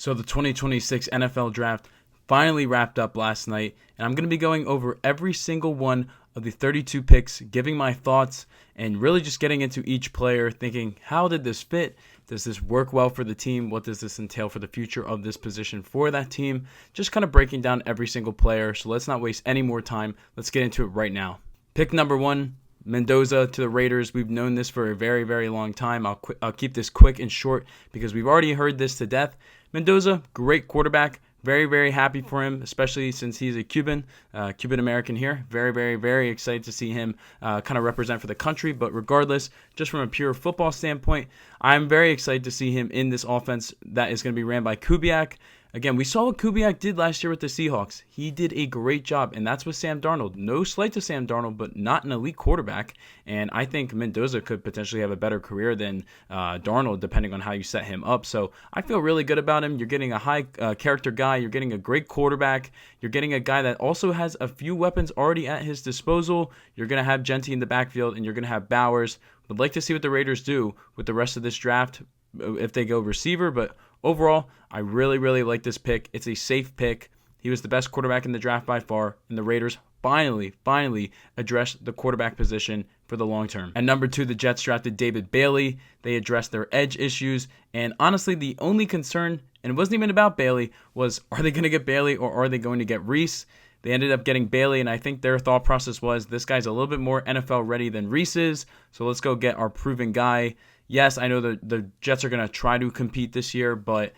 So the 2026 NFL Draft finally wrapped up last night, and I'm going to be going over every single one of the 32 picks, giving my thoughts, and really just getting into each player, thinking, how did this fit? Does this work well for the team? What does this entail for the future of this position for that team? Just kind of breaking down every single player, so let's not waste any more time. Let's get into it right now. Pick number 1. Mendoza to the Raiders. We've known this for a very, very long time. I'll keep this quick and short because we've already heard this to death. Mendoza, great quarterback. Very, very happy for him, especially since he's a Cuban American here. Very, very, very excited to see him kind of represent for the country. But regardless, just from a pure football standpoint, I'm very excited to see him in this offense that is going to be ran by Kubiak. Again, we saw what Kubiak did last year with the Seahawks. He did a great job, and that's with Sam Darnold. No slight to Sam Darnold, but not an elite quarterback. And I think Mendoza could potentially have a better career than Darnold, depending on how you set him up. So I feel really good about him. You're getting a high character guy. You're getting a great quarterback. You're getting a guy that also has a few weapons already at his disposal. You're going to have Genty in the backfield, and you're going to have Bowers. Would like to see what the Raiders do with the rest of this draft if they go receiver, but overall, I really, really like this pick. It's a safe pick. He was the best quarterback in the draft by far, and the Raiders finally addressed the quarterback position for the long term. At number 2, the Jets drafted David Bailey. They addressed their edge issues, and honestly, the only concern, and it wasn't even about Bailey, was are they going to get Bailey or are they going to get Reese? They ended up getting Bailey, and I think their thought process was this guy's a little bit more NFL ready than Reese is, so let's go get our proven guy. Yes, I know the Jets are going to try to compete this year, but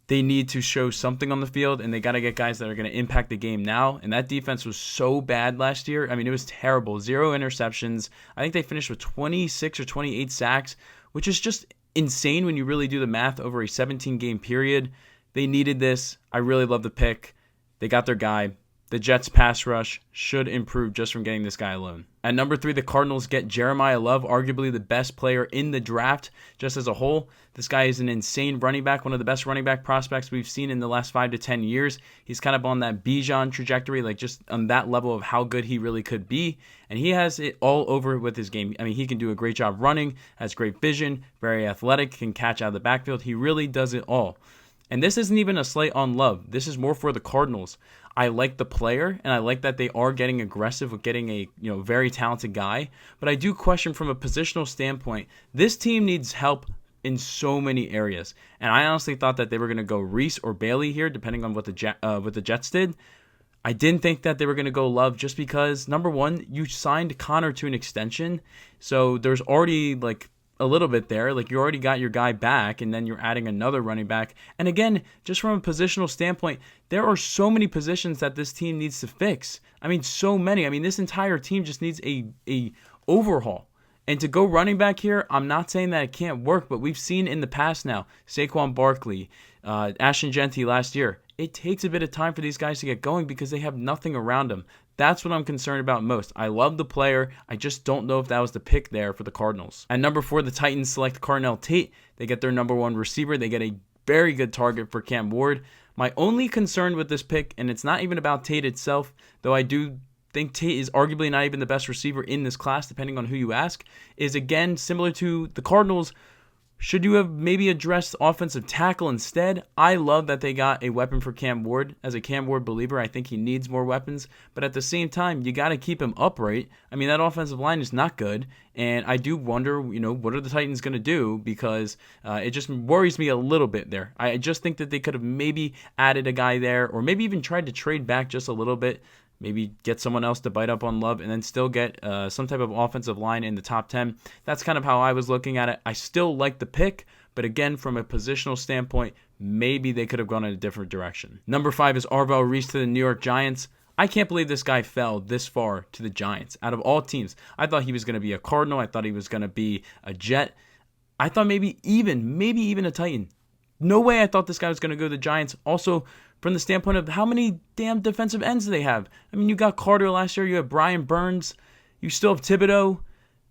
they need to show something on the field, and they got to get guys that are going to impact the game now. And that defense was so bad last year. I mean, it was terrible. 0 interceptions. I think they finished with 26 or 28 sacks, which is just insane when you really do the math over a 17-game period. They needed this. I really love the pick. They got their guy. The Jets' pass rush should improve just from getting this guy alone. At number 3, the Cardinals get Jeremiah Love, arguably the best player in the draft just as a whole. This guy is an insane running back, one of the best running back prospects we've seen in the last 5 to 10 years. He's kind of on that Bijan trajectory, like just on that level of how good he really could be. And he has it all over with his game. I mean, he can do a great job running, has great vision, very athletic, can catch out of the backfield. He really does it all. And this isn't even a slight on Love. This is more for the Cardinals. I like the player, and I like that they are getting aggressive with getting a very talented guy. But I do question from a positional standpoint, this team needs help in so many areas. And I honestly thought that they were going to go Reese or Bailey here, depending on what the Jets did. I didn't think that they were going to go Love just because, number one, you signed Connor to an extension. So there's already like a little bit there. Like you already got your guy back, and then you're adding another running back. And again, just from a positional standpoint, there are so many positions that this team needs to fix. I mean, so many. I mean, this entire team just needs a overhaul. And to go running back here, I'm not saying that it can't work, but we've seen in the past now, Saquon Barkley, Ashton Genty last year, it takes a bit of time for these guys to get going because they have nothing around them. That's what I'm concerned about most. I love the player. I just don't know if that was the pick there for the Cardinals. At number 4, the Titans select Carnell Tate. They get their number 1 receiver. They get a very good target for Cam Ward. My only concern with this pick, and it's not even about Tate itself, though I do think Tate is arguably not even the best receiver in this class, depending on who you ask, is again similar to the Cardinals. Should you have maybe addressed offensive tackle instead? I love that they got a weapon for Cam Ward. As a Cam Ward believer, I think he needs more weapons. But at the same time, you got to keep him upright. I mean, that offensive line is not good. And I do wonder, what are the Titans going to do? Because it just worries me a little bit there. I just think that they could have maybe added a guy there, or maybe even tried to trade back just a little bit. Maybe get someone else to bite up on Love and then still get some type of offensive line in the top 10. That's kind of how I was looking at it. I still like the pick, but again, from a positional standpoint, maybe they could have gone in a different direction. Number 5 is Arvell Reese to the New York Giants. I can't believe this guy fell this far to the Giants. Out of all teams, I thought he was going to be a Cardinal. I thought he was going to be a Jet. I thought maybe even a Titan. No way I thought this guy was going to go to the Giants. Also, from the standpoint of how many damn defensive ends do they have? I mean, you got Carter last year. You have Brian Burns. You still have Thibodeau.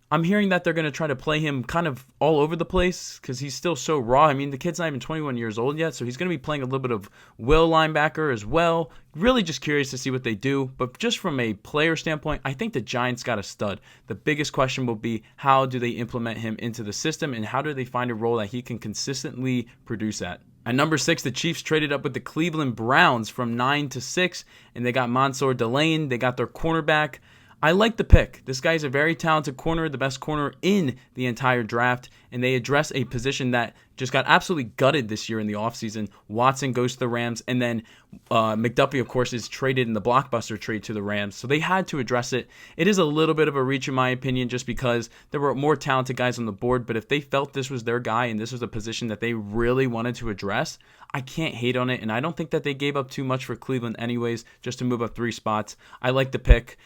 I'm hearing that they're going to try to play him kind of all over the place because he's still so raw. I mean, the kid's not even 21 years old yet, so he's going to be playing a little bit of will linebacker as well. Really just curious to see what they do. But just from a player standpoint, I think the Giants got a stud. The biggest question will be how do they implement him into the system and how do they find a role that he can consistently produce at? At number 6, the Chiefs traded up with the Cleveland Browns from 9 to 6, and they got Mansour Delane. They got their cornerback. I like the pick. This guy's a very talented corner, the best corner in the entire draft, and they address a position that just got absolutely gutted this year in the offseason. Watson goes to the Rams, and then McDuffie, of course, is traded in the blockbuster trade to the Rams, so they had to address it. It is a little bit of a reach, in my opinion, just because there were more talented guys on the board, but if they felt this was their guy and this was a position that they really wanted to address, I can't hate on it, and I don't think that they gave up too much for Cleveland anyways, just to move up 3 spots. I like the pick.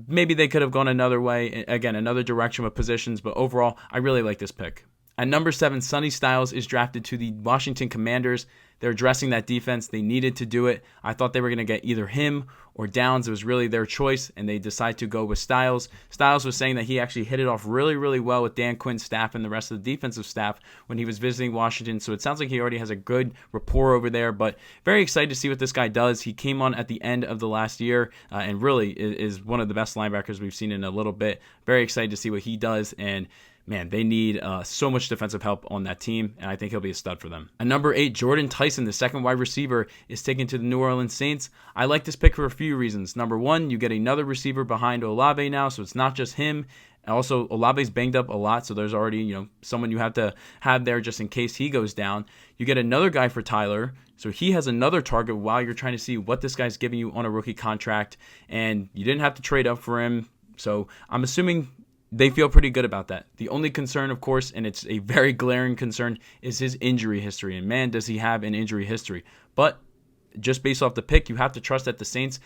Maybe they could have gone another way, again, another direction with positions, but overall, I really like this pick. At number 7, Sonny Styles is drafted to the Washington Commanders. They're addressing that defense. They needed to do it. I thought they were going to get either him or Downs. It was really their choice, and they decided to go with Styles. Styles was saying that he actually hit it off really, really well with Dan Quinn's staff and the rest of the defensive staff when he was visiting Washington, so it sounds like he already has a good rapport over there, but very excited to see what this guy does. He came on at the end of the last year and really is one of the best linebackers we've seen in a little bit. Very excited to see what he does, and man, they need so much defensive help on that team, and I think he'll be a stud for them. At number 8, Jordan Tyson, the second wide receiver, is taken to the New Orleans Saints. I like this pick for a few reasons. Number 1, you get another receiver behind Olave now, so it's not just him. Also, Olave's banged up a lot, so there's already someone you have to have there just in case he goes down. You get another guy for Tyler, so he has another target while you're trying to see what this guy's giving you on a rookie contract, and you didn't have to trade up for him, so I'm assuming they feel pretty good about that. The only concern, of course, and it's a very glaring concern, is his injury history. And man, does he have an injury history. But just based off the pick, you have to trust that the Saints,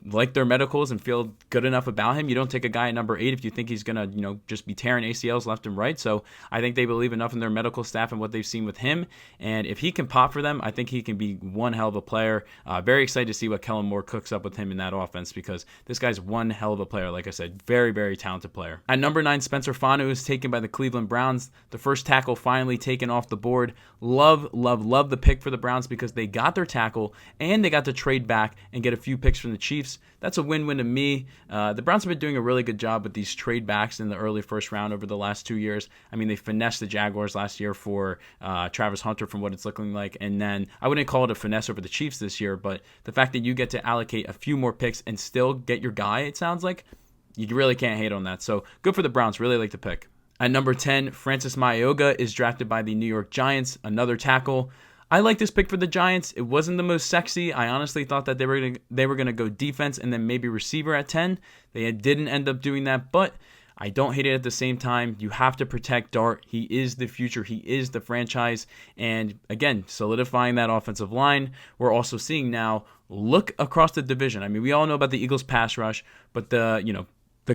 like their medicals and feel good enough about him. You don't take a guy at number 8 if you think he's going to, just be tearing ACLs left and right. So I think they believe enough in their medical staff and what they've seen with him. And if he can pop for them, I think he can be one hell of a player. Very excited to see what Kellen Moore cooks up with him in that offense because this guy's one hell of a player. Like I said, very, very talented player. At number 9, Spencer Fanu is taken by the Cleveland Browns. The first tackle finally taken off the board. Love the pick for the Browns because they got their tackle and they got to trade back and get a few picks from the Chiefs. That's a win-win to me. The Browns have been doing a really good job with these trade backs in the early first round over the last 2 years. I mean, they finessed the Jaguars last year for Travis Hunter from what it's looking like. And then I wouldn't call it a finesse over the Chiefs this year, but the fact that you get to allocate a few more picks and still get your guy, it sounds like, you really can't hate on that. So good for the Browns. Really like the pick. At number 10, Francis Maioga is drafted by the New York Giants, another tackle. I like this pick for the Giants. It wasn't the most sexy. I honestly thought that they were gonna go defense and then maybe receiver at 10. They didn't end up doing that, but I don't hate it at the same time. You have to protect Dart. He is the future. He is the franchise. And again, solidifying that offensive line. We're also seeing now, look across the division. I mean, we all know about the Eagles pass rush, but the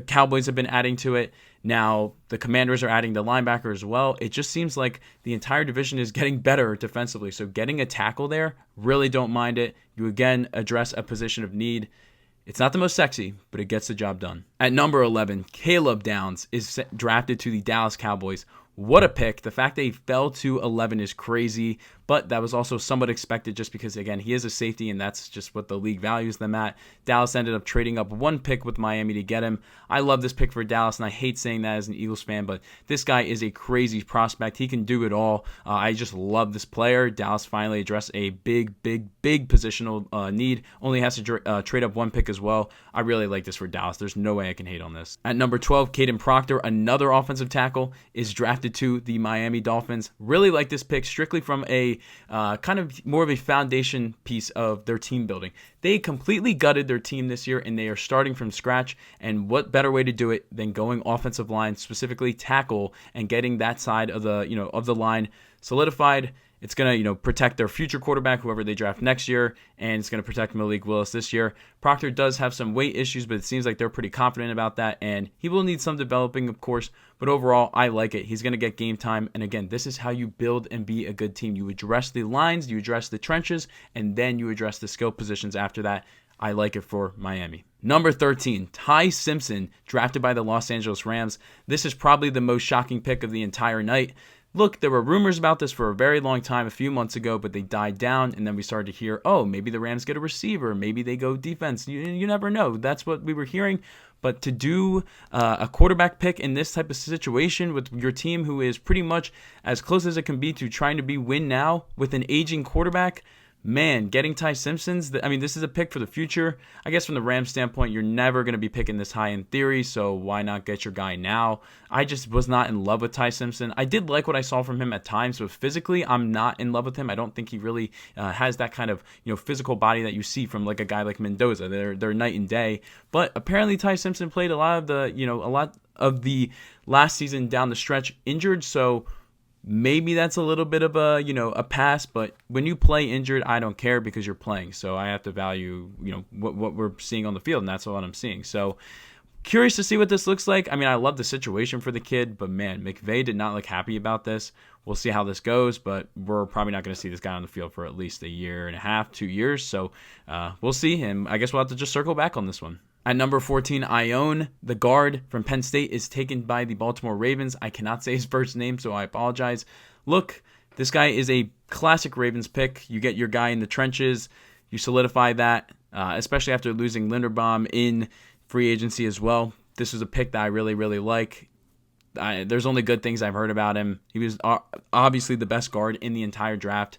Cowboys have been adding to it. Now, the Commanders are adding the linebacker as well. It just seems like the entire division is getting better defensively. So getting a tackle there, really don't mind it. You again address a position of need. It's not the most sexy, but it gets the job done. At number 11, Caleb Downs is drafted to the Dallas Cowboys. What a pick. The fact that he fell to 11 is crazy, but that was also somewhat expected just because, again, he is a safety, and that's just what the league values them at. Dallas ended up trading up one pick with Miami to get him. I love this pick for Dallas, and I hate saying that as an Eagles fan, but this guy is a crazy prospect. He can do it all. I just love this player. Dallas finally addressed a big positional need. Only has to trade up one pick as well. I really like this for Dallas. There's no way I can hate on this. At number 12, Caden Proctor, another offensive tackle, is drafted to the Miami Dolphins. Really like this pick strictly from a kind of more of a foundation piece of their team building. They completely gutted their team this year, and they are starting from scratch. And what better way to do it than going offensive line, specifically tackle, and getting that side of the line solidified. It's going to, protect their future quarterback, whoever they draft next year, and it's going to protect Malik Willis this year. Proctor does have some weight issues, but it seems like they're pretty confident about that, and he will need some developing, of course, but overall, I like it. He's going to get game time, and again, this is how you build and be a good team. You address the lines, you address the trenches, and then you address the skill positions after that. I like it for Miami. Number 13, Ty Simpson, drafted by the Los Angeles Rams. This is probably the most shocking pick of the entire night. look, there were rumors about this for a very long time a few months ago, but they died down, and then we started to hear, oh, maybe the Rams get a receiver, maybe they go defense. You never know. That's what we were hearing. But to do a quarterback pick in this type of situation with your team who is pretty much as close as it can be to trying to be win now with an aging quarterback, man, getting Ty Simpson's, this is a pick for the future. I guess from the Rams standpoint, you're never going to be picking this high in theory, so why not get your guy now? I just was not in love with Ty Simpson. I did like what I saw from him at times, but physically, I'm not in love with him. I don't think he really has that kind of physical body that you see from like a guy like Mendoza. They're night and day. But apparently, Ty Simpson played a lot of the last season down the stretch injured, so maybe that's a little bit of a pass, but when you play injured, I don't care because you're playing. So I have to value, what we're seeing on the field, and that's what I'm seeing. So curious to see what this looks like. I love the situation for the kid, but man, McVay did not look happy about this. We'll see how this goes, but we're probably not going to see this guy on the field for at least a year and a half, 2 years. So we'll see him. I guess we'll have to just circle back on this one. At number 14, Ione, the guard from Penn State, is taken by the Baltimore Ravens. I cannot say his first name, so I apologize. Look, this guy is a classic Ravens pick. You get your guy in the trenches. You solidify that, especially after losing Linderbaum in free agency as well. This was a pick that I really, really like. There's only good things I've heard about him. He was obviously the best guard in the entire draft.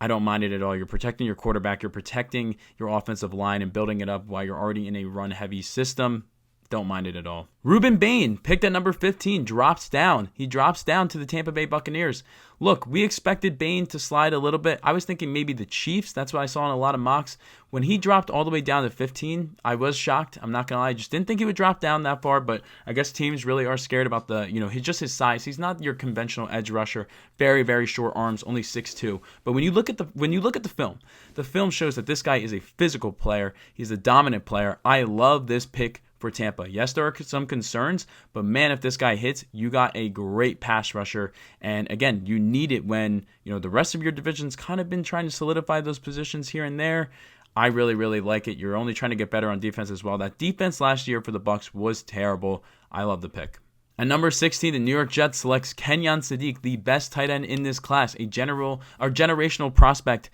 I don't mind it at all. You're protecting your quarterback. You're protecting your offensive line and building it up while you're already in a run-heavy system. Don't mind it at all. Ruben Bain, picked at number 15, drops down. He drops down to the Tampa Bay Buccaneers. Look, we expected Bain to slide a little bit. I was thinking maybe the Chiefs. That's what I saw in a lot of mocks. When he dropped all the way down to 15, I was shocked. I'm not going to lie. I just didn't think he would drop down that far, but I guess teams really are scared about his size. He's not your conventional edge rusher. Very, very short arms, only 6'2". But when you look at the film shows that this guy is a physical player. He's a dominant player. I love this pick for Tampa. Yes, there are some concerns, but man, if this guy hits, you got a great pass rusher. And again, you need it when, the rest of your division's kind of been trying to solidify those positions here and there. I really, really like it. You're only trying to get better on defense as well. That defense last year for the Bucs was terrible. I love the pick. At number 16, the New York Jets selects Kenyon Sadiq, the best tight end in this class, a generational prospect.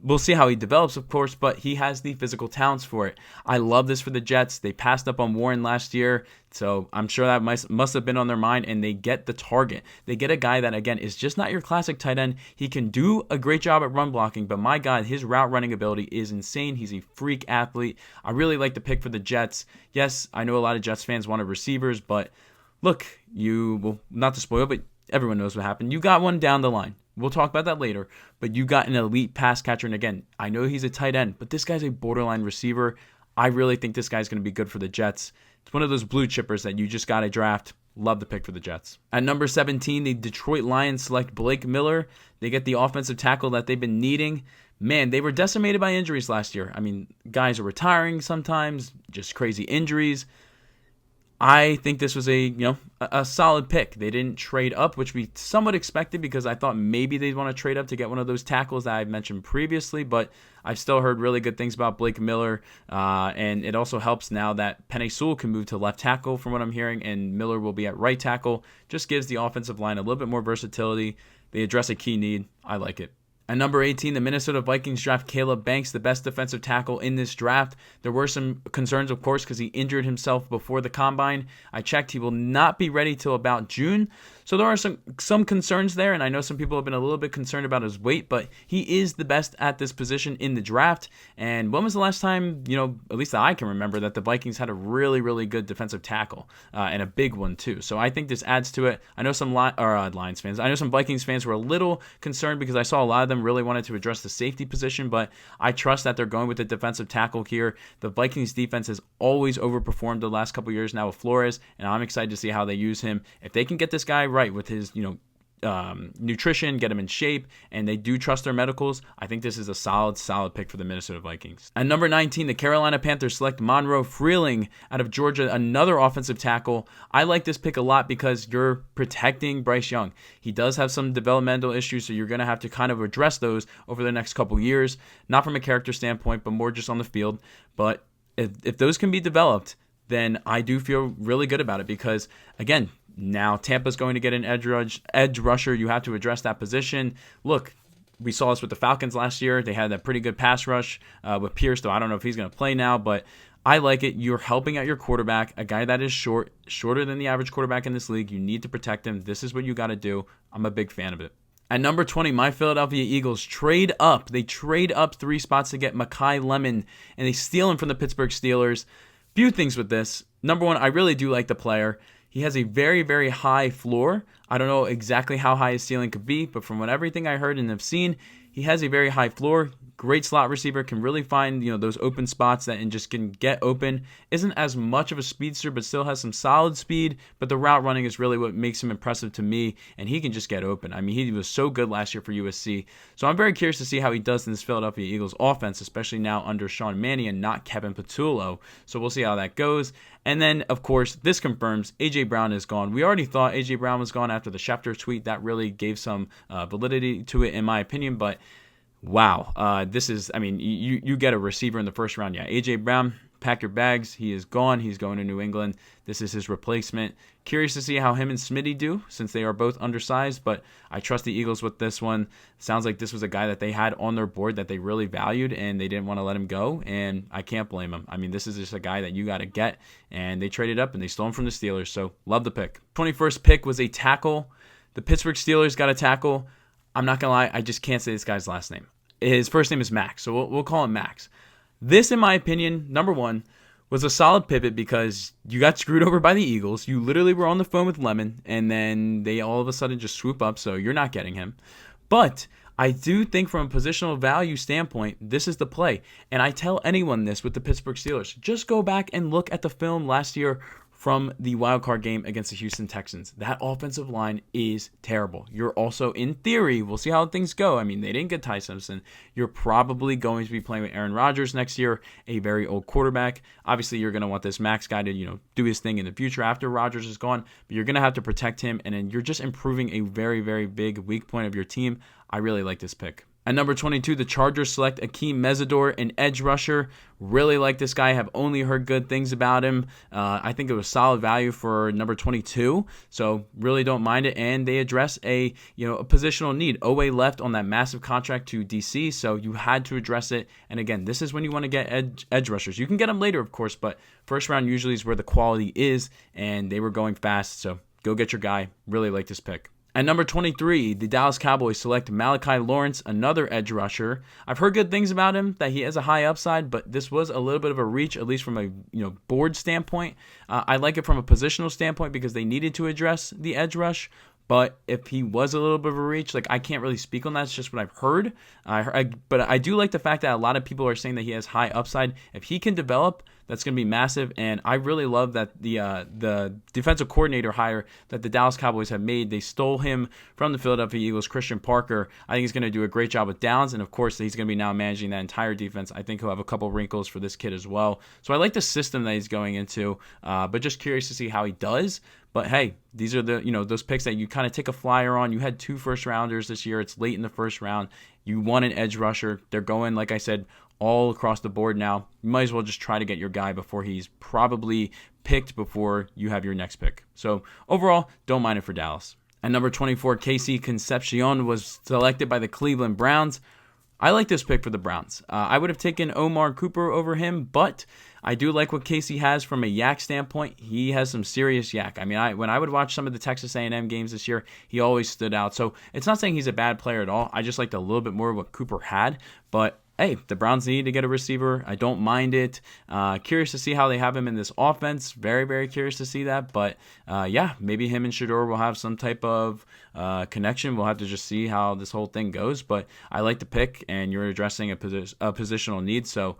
We'll see how he develops, of course, but he has the physical talents for it. I love this for the Jets. They passed up on Warren last year, so I'm sure that must have been on their mind, and they get the target. They get a guy that, again, is just not your classic tight end. He can do a great job at run blocking, but my God, his route running ability is insane. He's a freak athlete. I really like the pick for the Jets. Yes, I know a lot of Jets fans wanted receivers, but look, not to spoil, but everyone knows what happened. You got one down the line. We'll talk about that later, but you got an elite pass catcher, and again, I know he's a tight end, but this guy's a borderline receiver. I really think this guy's going to be good for the Jets. It's one of those blue chippers that you just got to draft. Love the pick for the Jets. At number 17, the Detroit Lions select Blake Miller. They get the offensive tackle that they've been needing. Man, they were decimated by injuries last year. Guys are retiring sometimes, just crazy injuries. I think this was a solid pick. They didn't trade up, which we somewhat expected because I thought maybe they'd want to trade up to get one of those tackles that I mentioned previously, but I've still heard really good things about Blake Miller, and it also helps now that Penei Sewell can move to left tackle from what I'm hearing, and Miller will be at right tackle. Just gives the offensive line a little bit more versatility. They address a key need. I like it. At number 18, the Minnesota Vikings draft Caleb Banks, the best defensive tackle in this draft. There were some concerns, of course, because he injured himself before the combine. I checked. He will not be ready till about June. So there are some concerns there, and I know some people have been a little bit concerned about his weight, but he is the best at this position in the draft. And when was the last time, at least that I can remember, that the Vikings had a really, really good defensive tackle, and a big one too. So I think this adds to it. I know some Lions fans, I know some Vikings fans were a little concerned because I saw a lot of them really wanted to address the safety position, but I trust that they're going with the defensive tackle here. The Vikings defense has always overperformed the last couple years now with Flores, and I'm excited to see how they use him. If they can get this guy right with his, nutrition, get him in shape, and they do trust their medicals, I think this is a solid pick for the Minnesota Vikings. At number 19, the Carolina Panthers select Monroe Freeling out of Georgia, another offensive tackle. I like this pick a lot because you're protecting Bryce Young. He does have some developmental issues, so you're going to have to kind of address those over the next couple years, not from a character standpoint, but more just on the field. But if those can be developed, then I do feel really good about it because, again, now Tampa's going to get an edge rusher. You have to address that position. Look, we saw this with the Falcons last year. They had that pretty good pass rush with Pierce, though I don't know if he's going to play now, but I like it. You're helping out your quarterback, a guy that is shorter than the average quarterback in this league. You need to protect him. This is what you got to do. I'm a big fan of it. At number 20, my Philadelphia Eagles trade up. They trade up 3 spots to get Makai Lemon, and they steal him from the Pittsburgh Steelers. Few things with this. Number one, I really do like the player. He has a very, very high floor. I don't know exactly how high his ceiling could be, but from everything I heard and have seen, he has a very high floor. Great slot receiver, can really find those open spots and just can get open. Isn't as much of a speedster, but still has some solid speed. But the route running is really what makes him impressive to me, and he can just get open. I mean, he was so good last year for USC. So I'm very curious to see how he does in this Philadelphia Eagles offense, especially now under Sean Mannion and not Kevin Patullo. So we'll see how that goes. And then, of course, this confirms A.J. Brown is gone. We already thought A.J. Brown was gone after the Schefter tweet. That really gave some validity to it, in my opinion. But wow, this is, I mean, you get a receiver in the first round. Yeah, A.J. Brown, pack your bags. He is gone. He's going to New England. This is his replacement. Curious to see how him and Smitty do, since they are both undersized, but I trust the Eagles with this one. Sounds like this was a guy that they had on their board that they really valued, and they didn't want to let him go, and I can't blame him. I mean, this is just a guy that you got to get, and they traded up, and they stole him from the Steelers, so love the pick. 21st pick was a tackle. The Pittsburgh Steelers got a tackle. I'm not going to lie, I just can't say this guy's last name. His first name is Max, so we'll call him Max. This, in my opinion, number one, was a solid pivot because you got screwed over by the Eagles. You literally were on the phone with Lemon, and then they all of a sudden just swoop up, so you're not getting him. But I do think from a positional value standpoint, this is the play. And I tell anyone this with the Pittsburgh Steelers. Just go back and look at the film last year from the wildcard game against the Houston Texans. That offensive line is terrible. You're also, in theory, we'll see how things go. I mean, they didn't get Ty Simpson. You're probably going to be playing with Aaron Rodgers next year, a very old quarterback. Obviously, you're going to want this Max guy to, do his thing in the future after Rodgers is gone, but you're going to have to protect him, and then you're just improving a very, very big weak point of your team. I really like this pick. At number 22, the Chargers select Akeem Mesidor, an edge rusher. Really like this guy. Have only heard good things about him. I think it was solid value for number 22, so really don't mind it. And they address a positional need. Owe left on that massive contract to DC, so you had to address it. And again, this is when you want to get edge rushers. You can get them later, of course, but first round usually is where the quality is, and they were going fast, so go get your guy. Really like this pick. At number 23, the Dallas Cowboys select Makai Lawrence, another edge rusher. I've heard good things about him, that he has a high upside, but this was a little bit of a reach, at least from a board standpoint. I like it from a positional standpoint because they needed to address the edge rush. But if he was a little bit of a reach, I can't really speak on that. It's just what I've heard. But I do like the fact that a lot of people are saying that he has high upside. If he can develop, that's going to be massive. And I really love that the defensive coordinator hire that the Dallas Cowboys have made. They stole him from the Philadelphia Eagles, Christian Parker. I think he's going to do a great job with Downs. And, of course, he's going to be now managing that entire defense. I think he'll have a couple wrinkles for this kid as well. So I like the system that he's going into, but just curious to see how he does. But hey, these are the those picks that you kind of take a flyer on. You had 2 first rounders this year. It's late in the first round. You want an edge rusher. They're going, like I said, all across the board now. You might as well just try to get your guy before he's probably picked before you have your next pick. So overall, don't mind it for Dallas. At number 24, Casey Concepcion was selected by the Cleveland Browns. I like this pick for the Browns. I would have taken Omar Cooper over him, but I do like what Casey has from a yak standpoint. He has some serious yak. I mean, when I would watch some of the Texas A&M games this year, he always stood out. So it's not saying he's a bad player at all. I just liked a little bit more of what Cooper had. But hey, the Browns need to get a receiver. I don't mind it. Curious to see how they have him in this offense. Very, very curious to see that. But yeah, maybe him and Shador will have some type of connection. We'll have to just see how this whole thing goes. But I like the pick, and you're addressing a positional need. So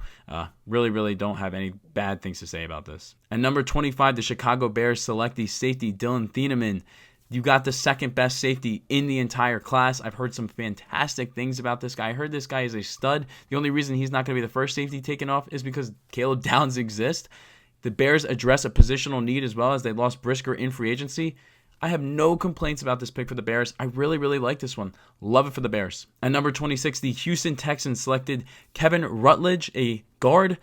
really, really don't have any bad things to say about this. At number 25, the Chicago Bears select the safety Dylan Thieneman. You got the second best safety in the entire class. I've heard some fantastic things about this guy. I heard this guy is a stud. The only reason he's not going to be the first safety taken off is because Caleb Downs exists. The Bears address a positional need as well as they lost Brisker in free agency. I have no complaints about this pick for the Bears. I really, really like this one. Love it for the Bears. At number 26, the Houston Texans selected Kevin Rutledge, a guard.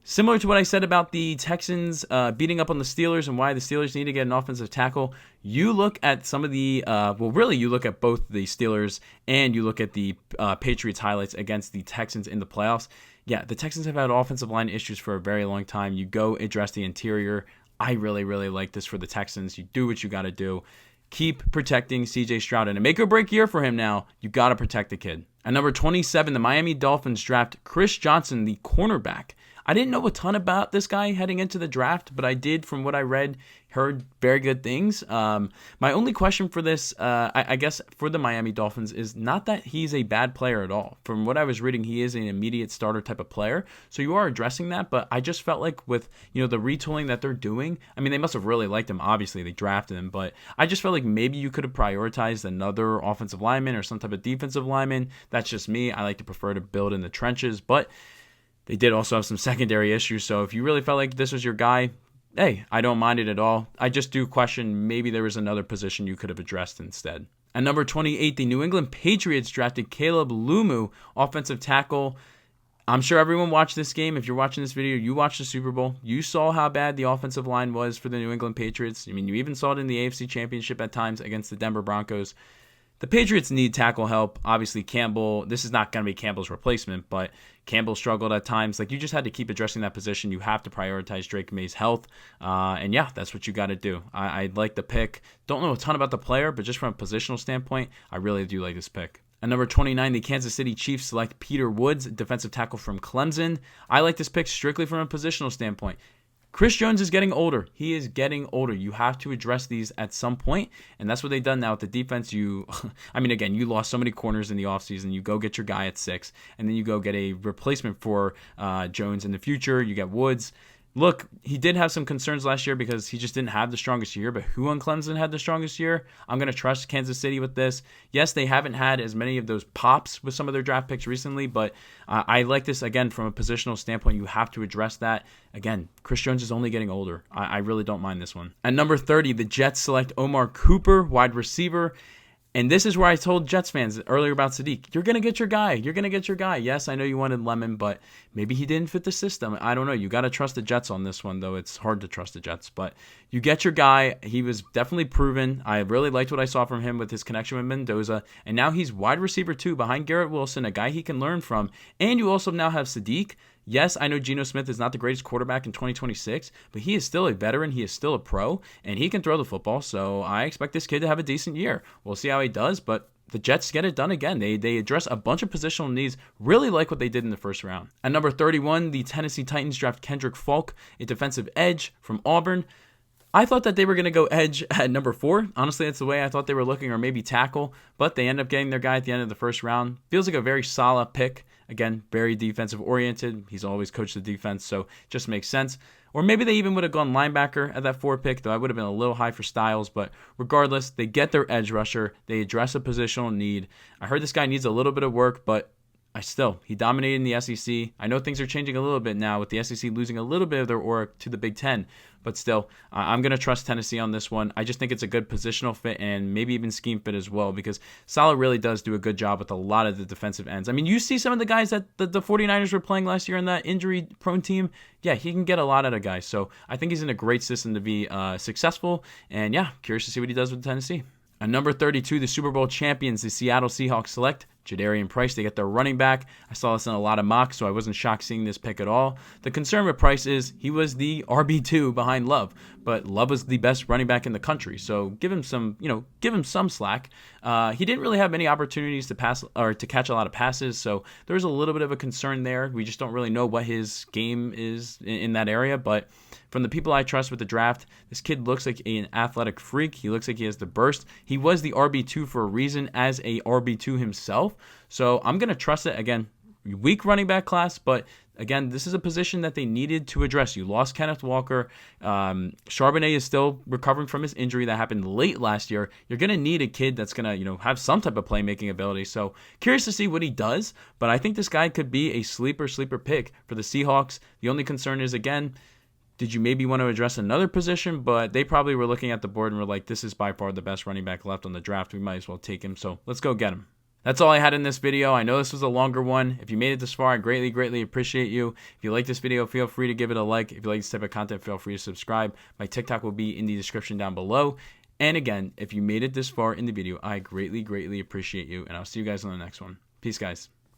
Similar to what I said about the Texans beating up on the Steelers and why the Steelers need to get an offensive tackle, you look at some of the, you look at both the Steelers and you look at the Patriots highlights against the Texans in the playoffs. Yeah, the Texans have had offensive line issues for a very long time. You go address the interior. I really, really like this for the Texans. You do what you got to do. Keep protecting C.J. Stroud. And a make or break year for him now. You got to protect the kid. At number 27, the Miami Dolphins draft Chris Johnson, the cornerback. I didn't know a ton about this guy heading into the draft, but I did, from what I read, heard very good things. My only question for this, I guess, for the Miami Dolphins is not that he's a bad player at all. From what I was reading, he is an immediate starter type of player. So you are addressing that, but I just felt like with, the retooling that they're doing, I mean, they must have really liked him. Obviously, they drafted him, but I just felt like maybe you could have prioritized another offensive lineman or some type of defensive lineman. That's just me. I like to prefer to build in the trenches, but they did also have some secondary issues, so if you really felt like this was your guy, hey, I don't mind it at all. I just do question maybe there was another position you could have addressed instead. At number 28, the New England Patriots drafted Caleb Lumu, offensive tackle. I'm sure everyone watched this game. If you're watching this video, you watched the Super Bowl. You saw how bad the offensive line was for the New England Patriots. I mean, you even saw it in the AFC Championship at times against the Denver Broncos. The Patriots need tackle help. Obviously, Campbell, this is not going to be Campbell's replacement, but Campbell struggled at times. Like, you just had to keep addressing that position. You have to prioritize Drake May's health. And yeah, that's what you got to do. I like the pick. Don't know a ton about the player, but just from a positional standpoint, I really do like this pick. At number 29, the Kansas City Chiefs select Peter Woods, defensive tackle from Clemson. I like this pick strictly from a positional standpoint. Chris Jones is getting older. He is getting older. You have to address these at some point, and that's what they've done now with the defense. You lost so many corners in the offseason. You go get your guy at 6, and then you go get a replacement for Jones in the future. You get Woods. Look, he did have some concerns last year because he just didn't have the strongest year, but who on Clemson had the strongest year? I'm going to trust Kansas City with this. Yes, they haven't had as many of those pops with some of their draft picks recently, but I like this, again, from a positional standpoint. You have to address that. Again, Chris Jones is only getting older. I really don't mind this one. At number 30, the Jets select Omar Cooper, wide receiver. And this is where I told Jets fans earlier about Sadiq. You're going to get your guy. You're going to get your guy. Yes, I know you wanted Lemon, but maybe he didn't fit the system. I don't know. You got to trust the Jets on this one, though. It's hard to trust the Jets. But you get your guy. He was definitely proven. I really liked what I saw from him with his connection with Mendoza. And now he's wide receiver 2 behind Garrett Wilson, a guy he can learn from. And you also now have Sadiq. Yes, I know Geno Smith is not the greatest quarterback in 2026, but he is still a veteran. He is still a pro, and he can throw the football. So I expect this kid to have a decent year. We'll see how he does, but the Jets get it done again. They address a bunch of positional needs, really like what they did in the first round. At number 31, the Tennessee Titans draft Kendrick Falk, a defensive edge from Auburn. I thought that they were going to go edge at number 4. Honestly, that's the way I thought they were looking, or maybe tackle, but they end up getting their guy at the end of the first round. Feels like a very solid pick. Again, very defensive oriented. He's always coached the defense, so it just makes sense. Or maybe they even would have gone linebacker at that 4 pick, though I would have been a little high for Styles. But regardless, they get their edge rusher. They address a positional need. I heard this guy needs a little bit of work, but he dominated in the SEC. I know things are changing a little bit now with the SEC losing a little bit of their aura to the Big Ten. But still, I'm going to trust Tennessee on this one. I just think it's a good positional fit and maybe even scheme fit as well, because Saleh really does do a good job with a lot of the defensive ends. I mean, you see some of the guys that the 49ers were playing last year on that injury-prone team. Yeah, he can get a lot out of guys. So I think he's in a great system to be successful. And yeah, curious to see what he does with Tennessee. At number 32, the Super Bowl champions, the Seattle Seahawks, select Jadarian Price. They get their running back. I saw this in a lot of mocks, so I wasn't shocked seeing this pick at all. The concern with Price is he was the RB2 behind Love, but Love was the best running back in the country. So give him some slack. He didn't really have many opportunities to pass or to catch a lot of passes, so there's a little bit of a concern there. We just don't really know what his game is in that area, but from the people I trust with the draft, this kid looks like an athletic freak. He looks like he has the burst. He was the RB2 for a reason as a RB2 himself. So I'm going to trust it. Again, weak running back class, but again, this is a position that they needed to address. You lost Kenneth Walker. Charbonnet is still recovering from his injury that happened late last year. You're going to need a kid that's going to, have some type of playmaking ability. So curious to see what he does, but I think this guy could be a sleeper pick for the Seahawks. The only concern is, again, did you maybe want to address another position? But they probably were looking at the board and were like, this is by far the best running back left on the draft. We might as well take him. So let's go get him. That's all I had in this video. I know this was a longer one. If you made it this far, I greatly appreciate you. If you like this video, feel free to give it a like. If you like this type of content, feel free to subscribe. My TikTok will be in the description down below. And again, if you made it this far in the video, I greatly appreciate you. And I'll see you guys on the next one. Peace, guys.